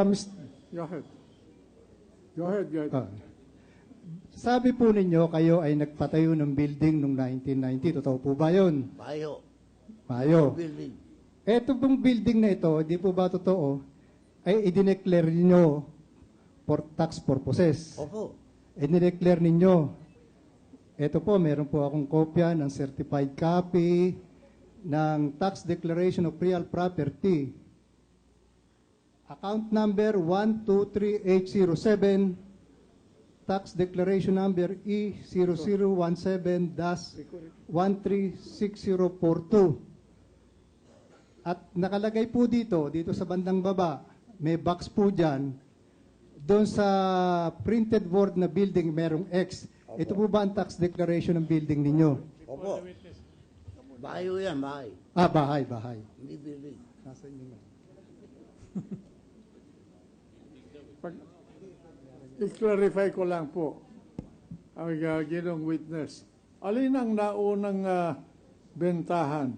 Mis- Go ahead. Go ahead, go ahead. ah, sabi po ninyo, kayo ay nagpatayo ng building noong 1990. Totoo po ba yun? Bayo. Mayo. Building. Ito pong building na ito, di po ba totoo, ay idineclare ninyo for tax purposes. Opo. Idineclare ninyo. Ito po, meron po akong kopya ng certified copy ng tax declaration of real property. Account number 123807, tax declaration number E0017-136042. At nakalagay po dito sa bandang baba, may box po dyan, doon sa printed word na building, merong X. Ito po ba ang tax declaration ng building ninyo? Opo. Bayo yan, bahay. Ah, bahay. Hindi building. Nasa inyo na. I-clarify ko lang po ang ginong witness. Alin ang naunang bentahan?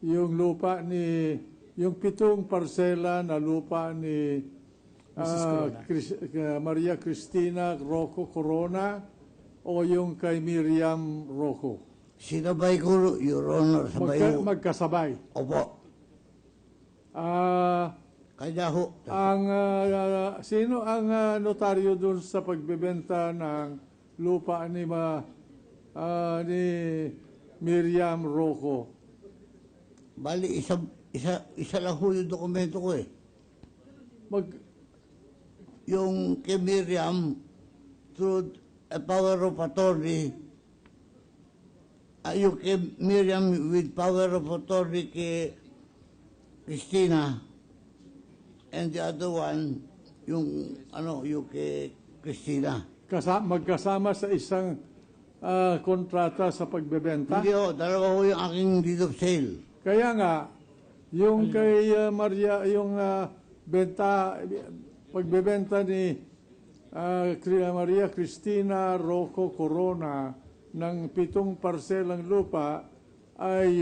Yung lupa ni, yung 7 parsela na lupa ni Maria Cristina Rocco Corona o yung kay Miriam Rocco? Sinabay ko, Your Honor, sabay ho. Magkasabay. Opo. Kaya ho. Sino ang notaryo dun sa pagbebenta ng lupa ni Miriam Rocco? Bali, isa lang ho yung dokumento ko eh. Yung kay Miriam, through a power of attorney, yung kay Miriam with power of attorney kay Christina, and the other one, yung kay Christina. Magkasama sa isang kontrata sa pagbebenta? Hindi ho, dalawa ho yung aking deed of sale. Kaya nga, yung kay Maria, yung pagbebenta ni Maria Cristina Rocco Corona ng 7 parselang lupa ay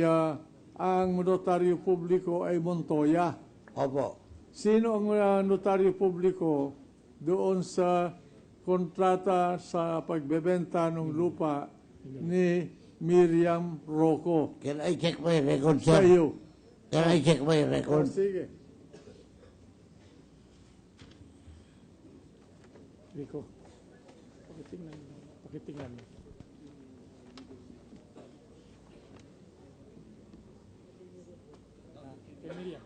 ang notaryo publiko ay Montoya. Opo. Sino ang notaryo publiko doon sa kontrata sa pagbebenta ng lupa ni Miriam Rocco? Can I check my record, Sa sir? iyo. Can I check my record? Sige. Rico, pakitingnan mo. Kay Miriam.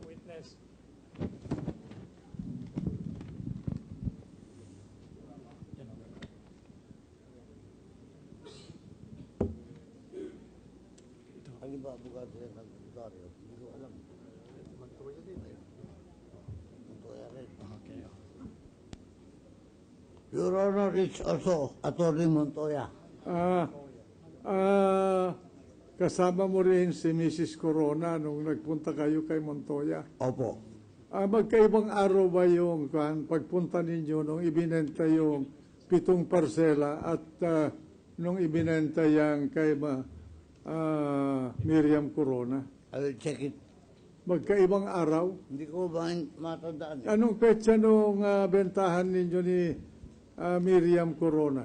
Witness. Ang iba, abogado yan ng notaryo. Hindi ko alam. Montoya din eh. Montoya rin. Okay. Your Honor, it's also Attorney Montoya. Kasama mo rin si Mrs. Corona nung nagpunta kayo kay Montoya. Opo. Magkaibang araw ba yung pagpunta ninyo nung ibinenta yung 7 parsela at nung ibinenta yung kay Miriam Corona? I will check it. Magkaibang araw? Hindi ko ba matandaan eh. Anong petsa nung bentahan ninyo ni Miriam Corona?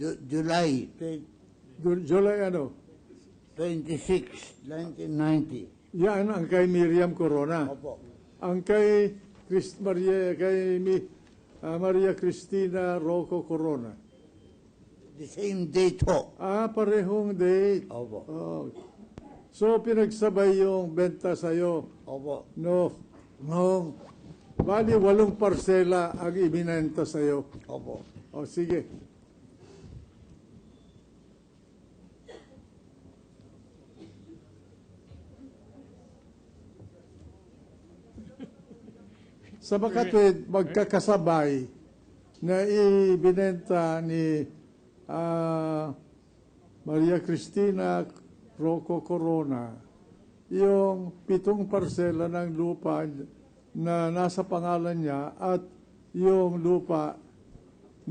July July ano? 26, 1990. Yan ang kay Miriam Corona. Opo. Ang kay Maria Cristina Rocco Corona. The same date ho. Parehong date. Opo. Oh. So, pinagsabay yung benta sa'yo. Opo. No. Bali, 8 parsela ang ibinenta sa'yo. Opo. O, sige. Sa makatwid, magkakasabay na ibinenta ni Maria Cristina Rocco Corona yung 7 parsela ng lupa na nasa pangalan niya at yung lupa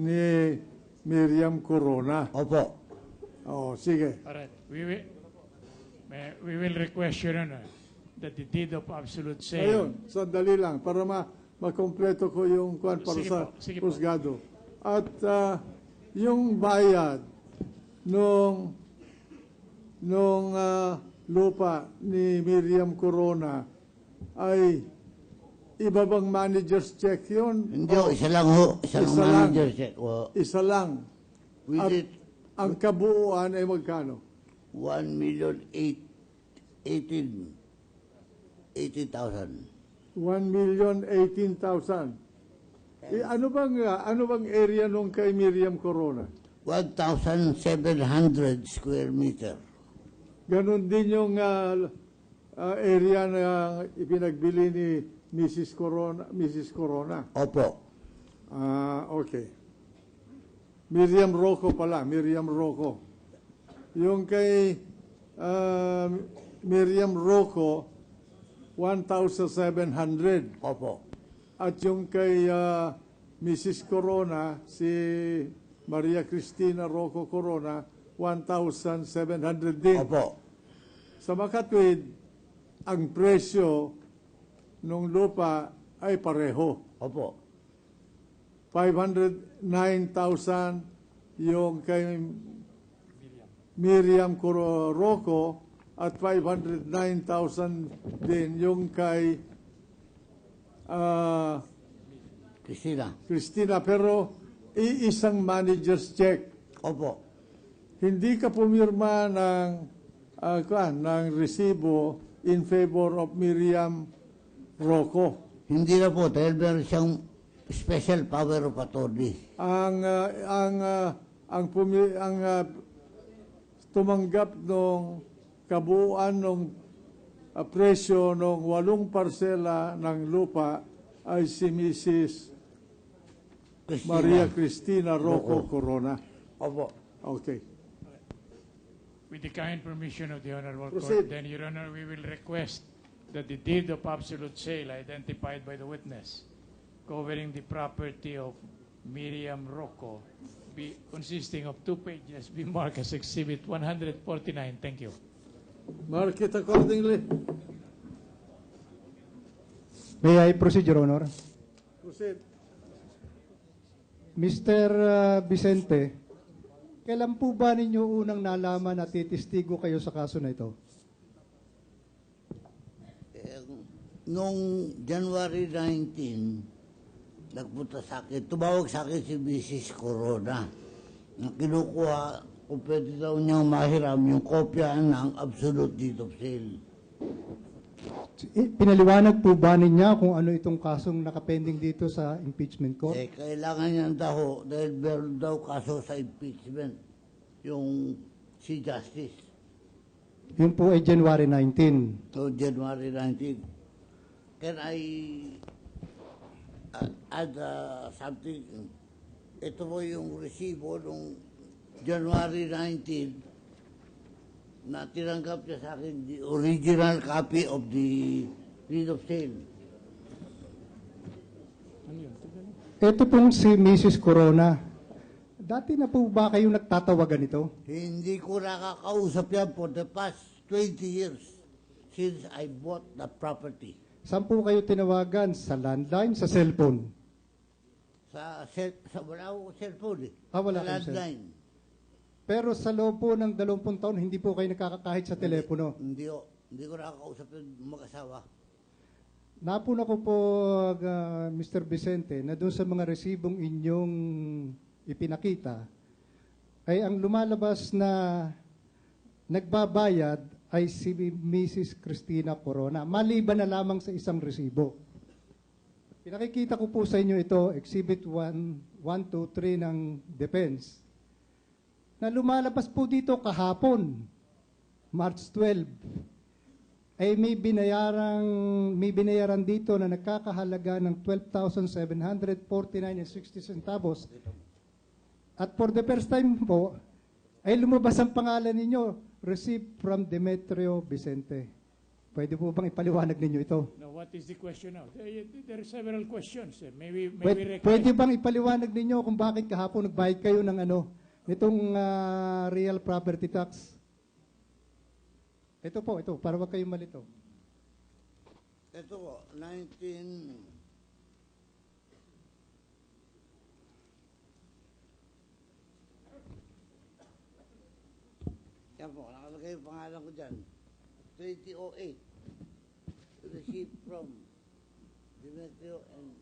ni Miriam Corona. Opo. Oh, sige. All right. We will request, Your Honor, that the deed of absolute sale. Ayun, sandali lang para makompleto ko yung kwan para Sige sa po, sige po. husgado. At yung bayad nung lupa ni Miriam Corona ay iba bang manager's check yun? Hindi ho, isa lang ho. Isa lang Isa lang. manager check. Well, Isa lang. with At it, ang kabuuan ay magkano? 1,080,000. 1,018,000. Ano bang area nung kay Miriam Corona? 1,700 square meter. Ganon din yung area na ipinagbili ni Mrs. Corona. Opo. Okay. Miriam Rocco pala, Miriam Rocco. Yung kay Miriam Rocco, 1,700. Opo. At yung kay Mrs. Corona, si Maria Cristina Rocco Corona, 1,700 din. Opo. Sa makatwid, ang presyo ng lupa ay pareho. Opo. 509,000 yung kay Miriam Rocco at 509,000 din yung kay Cristina. Pero iisang manager's check. Opo. Hindi ka pumirma ng resibo in favor of Miriam Rocco. Hindi na po, dahil meron siyang special power of attorney. Ang tumanggap ng kabuuan ng presyo ng 8 parsela ng lupa ay si Mrs. Maria Cristina Rocco Corona. Opo. Okay. With the kind permission of the Honorable Proceed. Court, then, Your Honor, we will request that the deed of absolute sale identified by the witness covering the property of Miriam Rocco be consisting of 2 pages be marked as Exhibit 149. Thank you. Mark it accordingly. May I proceed, Your Honor? Proceed. Mr. Vicente, kailan po ba ninyo unang nalaman na titistigo kayo sa kaso na ito? Noong January 19, nagpunta sa akin, tumawag sa akin si Mrs. Corona na kinukuha kung pwede daw niyang mahiram yung kopya ng absolute deed of sale. Pinaliwanag po ba niya kung ano itong kasong nakapending dito sa impeachment court? Kailangan niya daw dahil meron daw kaso sa impeachment, yung si Justice. Yun po ay January 19. So, January 19. Can I add something? Ito po yung resibo nung January 19 na tinanggap niya sa akin the original copy of the deed of sale. Ito pong si Mrs. Corona. Dati na po ba kayong nagtatawagan ito? Hindi ko nakakausap yan for the past 20 years since I bought the property. Saan po kayo tinawagan? Sa landline, sa cellphone? Wala akong cellphone eh. Wala Sa kang landline. Pero sa loob po ng 20 taon, hindi po kayo nakakakahit sa telepono. Hindi ko nakakausap yung mag-asawa. Napuna ko po, Mr. Vicente, na doon sa mga resibong inyong ipinakita, ay ang lumalabas na nagbabayad ay si Mrs. Cristina Corona, maliban na lamang sa isang resibo. Pinakikita ko po sa inyo ito, Exhibit 1, 2, 3 ng Defense, na lumalabas po dito kahapon, March 12, ay may binayaran dito na nagkakahalaga ng 12,749.60 centavos. At for the first time po, ay lumabas ang pangalan ninyo, received from Demetrio Vicente. Pwede po bang ipaliwanag ninyo ito? Now, what is the question now? There are several questions. May we Pwede bang ipaliwanag ninyo kung bakit kahapon nagbayad kayo ng nitong real property tax? Ito, para wag kayong malito. Ito po, 19... Yan po, nakalagay yung pangalan ko dyan. 2008. Received from Demetrio and...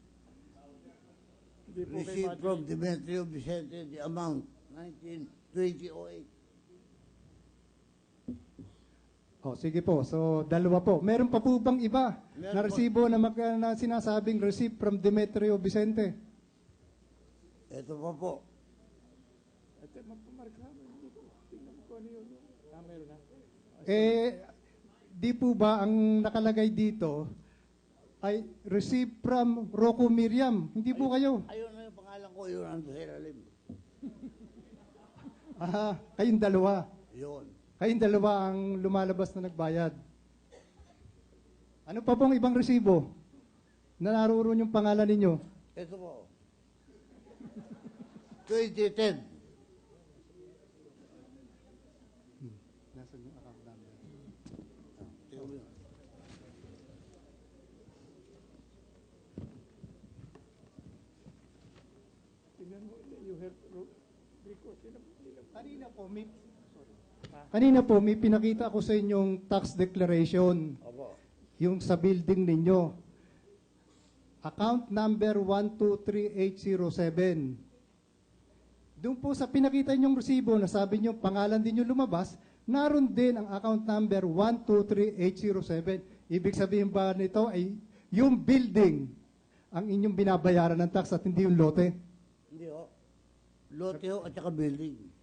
Hindi po kayo Received from Demetrio Vicente the amount 2008. Sige po. So, dalawa po. Meron pa po bang iba na resibo na sinasabing receipt from Demetrio Vicente? Ito pa po. Ito, magpamarkahan. Tingnan mo kung ano yun. Meron na. Di po ba ang nakalagay dito ay received from Rocco Miriam? Hindi po kayo. Ayun na yung pangalan ko, yun ang sa ilalim. Kayong dalawa. Yun. Kayong dalawa ang lumalabas na nagbayad. Ano pa pong ibang resibo na naroon yung pangalan ninyo? Ito po. 2010. Nasaan yung account number? Tingnan mo, you have record. Kanina po, may pinakita ko sa inyong tax declaration. Opo. Yung sa building ninyo. Account number 123807. Doon po sa pinakita ninyong resibo na sabi niyo pangalan din yung lumabas, naroon din ang account number 123807. Ibig sabihin ba nito ay yung building ang inyong binabayaran ng tax at hindi yung lote? Hindi ho. Lote ho at saka building.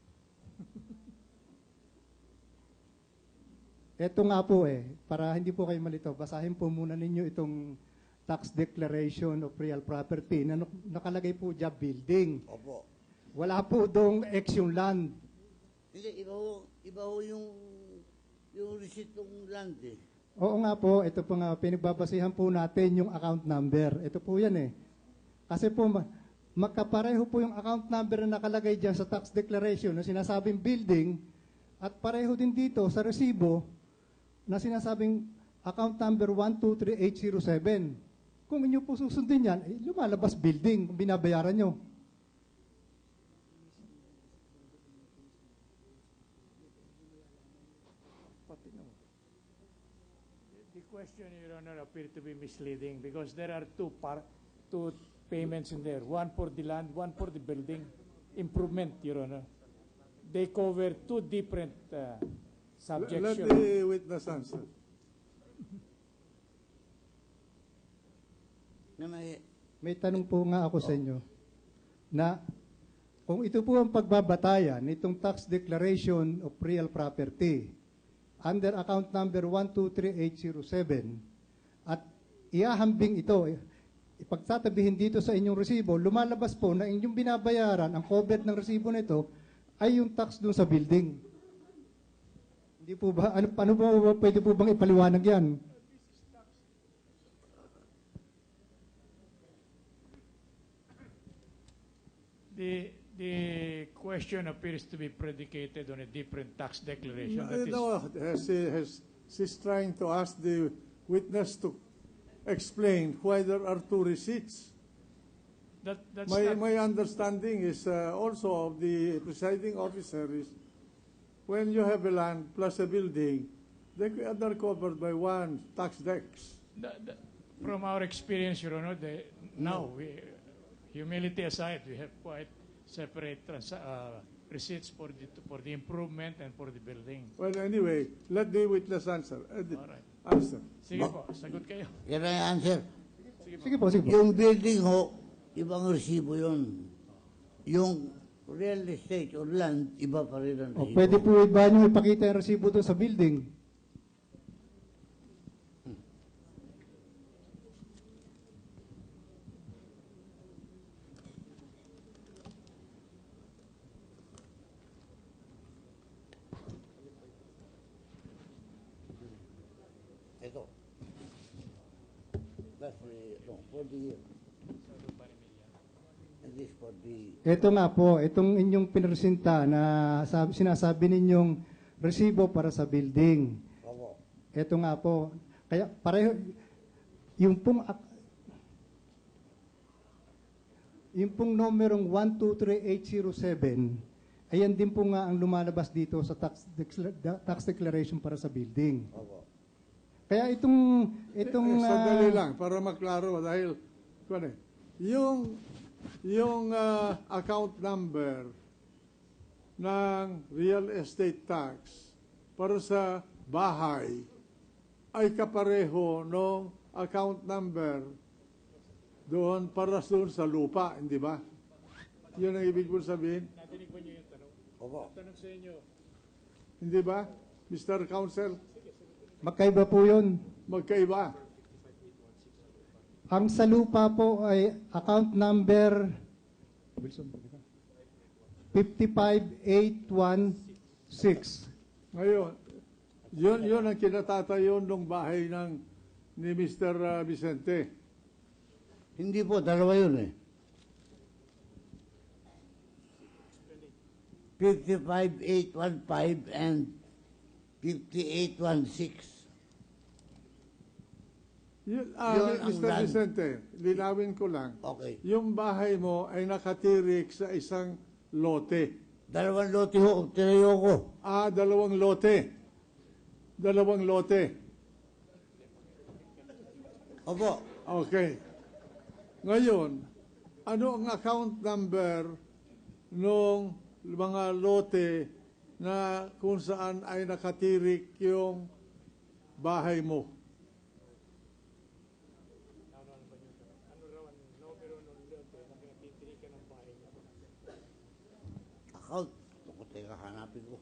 Ito nga po para hindi po kayo malito, basahin po muna ninyo itong tax declaration of real property na nakalagay po dyan building. Opo. Wala po dong ex yung land. Hindi, iba ho yung receipt ng land eh. Oo nga po, ito po nga, pinagbabasihan po natin yung account number. Ito po yan Kasi po, magkapareho po yung account number na nakalagay dyan sa tax declaration na sinasabing building at pareho din dito sa resibo na sinasabing account number 123807. Kung inyo po susundin yan, lumalabas building kung binabayaran nyo. The question, Your Honor, appear to be misleading because there are two payments in there. One for the land, one for the building improvement, Your Honor. They cover two different Let subjections. the witness answer. May tanong po nga ako sa inyo na kung ito po ang pagbabatayan nitong tax declaration of real property under account number 123807 at iahambing ito, ipagtatabihin dito sa inyong resibo, lumalabas po na inyong binabayaran, ang cover ng resibo nito ay yung tax dun sa building. Hindi po ba, paano po pwede po bang ipaliwanag yan? The question appears to be predicated on a different tax declaration. That is, No, she's trying to ask the witness to explain why there are two receipts. that's My not, understanding is also of the presiding officer is when you have a land plus a building, they're covered by one tax dex. From our experience, Your Honor, now, humility aside, we have quite separate receipts for the improvement and for the building. Well, anyway, let the witness answer. Alright. Answer. Sige po, sagot kayo. Can I answer? Sige po, sige po. Yung building ho, ibang resibo yun. Yung real estate or land, iba pa rin ang O, resibo. pwede po ba nyo ipakita yung resibo doon sa building? Ito. That's for the year. And this for the... Ito nga po, itong inyong pinresinta na sinasabi ninyong resibo para sa building. Opo. Ito nga po. Kaya pareho, yung pong numerong 123807, ayan din po nga ang lumalabas dito sa tax declaration para sa building. Opo. Kaya itong Sandali lang, para maklaro, dahil, yung account number ng real estate tax para sa bahay ay kapareho ng account number doon para doon sa lupa, hindi ba? Yun ang ibig ko sabihin. Natinig ba niyo yung tanong? Opo. Tanong sa inyo. Hindi ba, Mr. Counsel? magkaiba po yun. Magkaiba. Ang sa lupa po ay account number 55816. Ngayon, yun ang kinatatayo ng bahay ni Mr. Vicente. Hindi po, dalawa yun eh. 55815 and 5816. Yun, Yun ang Mr. land. Vicente, linawin ko lang. Okay. Yung bahay mo ay nakatirik sa isang lote. Dalawang lote ho, tinayo ko. Dalawang lote. Dalawang lote. Opo. Okay. Ngayon, ano ang account number nung mga lote na kung saan ay nakatirik yung bahay mo? Account. Ako, teka, hanapin ko.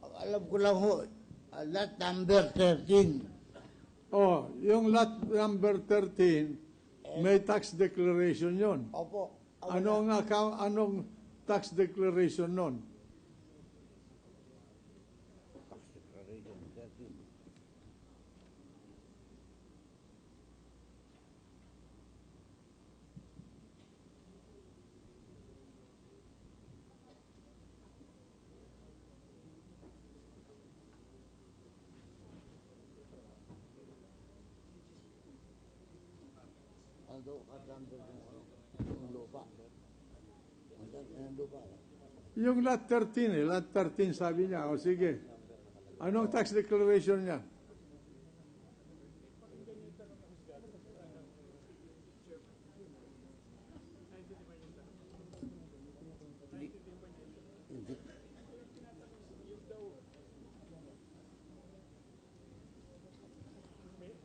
Ang alam ko lang ho, lot number 13. Oh, yung lot number 13, may tax declaration yon. Opo. Anong tax declaration nun? Tax declaration 13. Ando at number ng lupa. Ang lupa. Yung lot 13 lot 13 sabi niya. O sige. Anong tax declaration niya?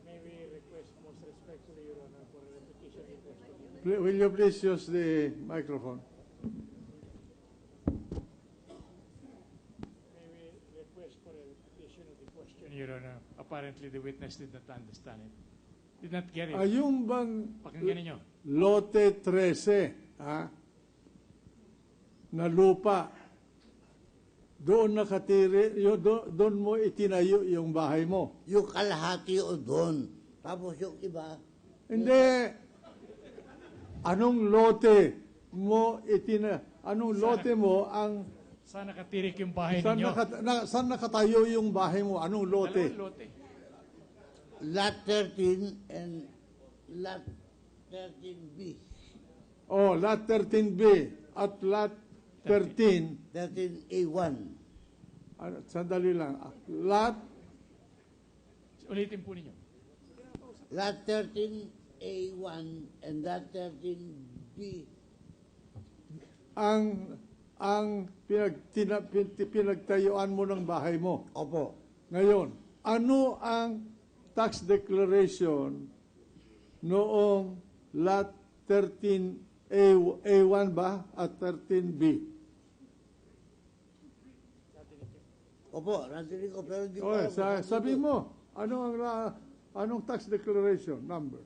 May we request most respectfully, Your Honor, for a repetition request of the Will you please use the microphone? May we request for a repetition of the question, Your Honor? Apparently, the witness did not understand it. Did not get it. Yung bang Pakinggan ninyo. lote 13, na lupa, doon nakatiri, doon mo itinayo yung bahay mo. Yung kalahati o doon. Tapos yung iba, Hindi. Anong lote mo anong lote mo ang Saan nakatirik yung bahay saan, ninyo? saan nakatayo yung bahay mo? Anong lote? Dalawang lote. Lot 13 and Lot 13B. Oh, Lot 13B at Lot 13. 13A1. Sandali lang. Lot, Ulitin po ninyo. Lot 13A1 and Lot 13B. ang pinagtayuan mo ng bahay mo. Opo. Ngayon, ano ang tax declaration noong Lot 13A1 ba at 13B? Opo, natinig ko pero di ko Okay, alam kung sabi ano. mo, anong tax declaration number?